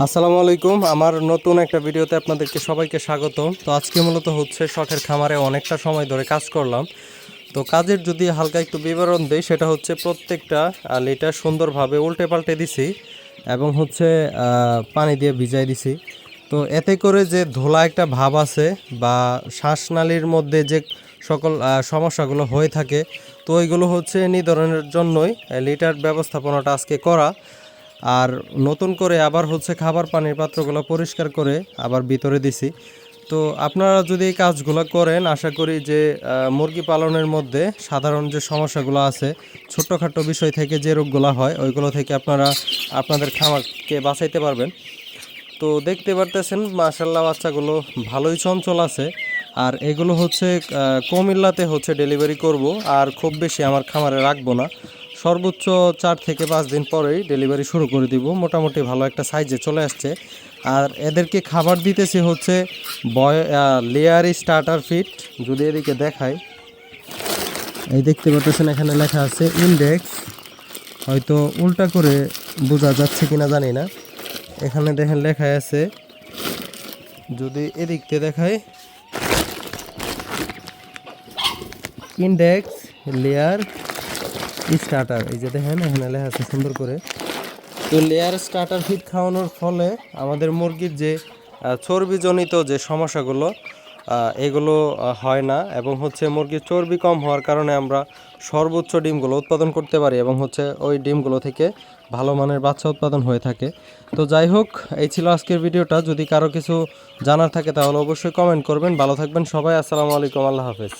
আসসালামু আলাইকুম। আমার নতুন একটা ভিডিওতে আপনাদেরকে সবাইকে স্বাগত। তো আজকে মূলত হচ্ছে শখের খামারে অনেকটা সময় ধরে কাজ করলাম। তো কাজের যদি হালকা একটু বিবরণ দেই, সেটা হচ্ছে প্রত্যেকটা লিটার সুন্দরভাবে উল্টে পাল্টে দিছি এবং হচ্ছে পানি দিয়ে ভিজাই দিছি। তো এতে করে যে ধোলা একটা ভাব আছে বা শ্বাসনালীর মধ্যে যে সকল সমস্যাগুলো হয়ে থাকে, তো ওইগুলো হচ্ছে নিধনের জন্যই লিটার ব্যবস্থাপনাটা আজকে করা। আর নতুন করে আবার হচ্ছে খাবার পানির পাত্রগুলো পরিষ্কার করে আবার ভিতরে দিছি। তো আপনারা যদি এই কাজগুলো করেন, আশা করি যে মুরগি পালনের মধ্যে সাধারণ যে সমস্যাগুলো আছে, ছোট্টখাটো বিষয় থেকে যে রোগগুলো হয়, ওইগুলো থেকে আপনারা আপনাদের খামারকে বাঁচাইতে পারবেন। তো দেখতে পারতেছেন মাশাল্লাহ বাচ্চাগুলো ভালোই চঞ্চল আছে। আর এগুলো হচ্ছে কুমিল্লাতে হচ্ছে ডেলিভারি করব, আর খুব বেশি আমার খামারে রাখবো না। সর্বোচ্চ 4 থেকে 5 দিন পরেই ডেলিভারি শুরু করে দিব। মোটামুটি ভালো একটা সাইজে চলে আসছে। আর এদেরকে খাবার দিতেছি হচ্ছে লেয়ারি স্টার্টার ফিট। যদি এদিকে দেখাই, এই দেখতে পাচ্ছেন এখানে লেখা আছে ইন্ডেক্স, হয়তো উল্টা করে বোঝা যাচ্ছে কিনা জানি না। এখানে দেখেন লেখা আছে, যদি এদিক থেকে দেখাই, ইন্ডেক্স লেয়ার স্টার্টার। এই যে দেখেন এখানে লেখা আছে সুন্দর করে। তো লেয়ার স্টার্টার ফিড খাওয়ানোর ফলে আমাদের মুরগির যে চর্বিজনিত যে সমস্যাগুলো, এগুলো হয় না, এবং হচ্ছে মুরগির চর্বি কম হওয়ার কারণে আমরা সর্বোচ্চ ডিমগুলো উৎপাদন করতে পারি, এবং হচ্ছে ওই ডিমগুলো থেকে ভালো মানের বাচ্চা উৎপাদন হয়ে থাকে। তো যাই হোক, এই ছিল আজকের ভিডিওটা। যদি কারো কিছু জানার থাকে তাহলে অবশ্যই কমেন্ট করবেন। ভালো থাকবেন সবাই। আসসালামু আলাইকুম, আল্লাহ হাফেজ।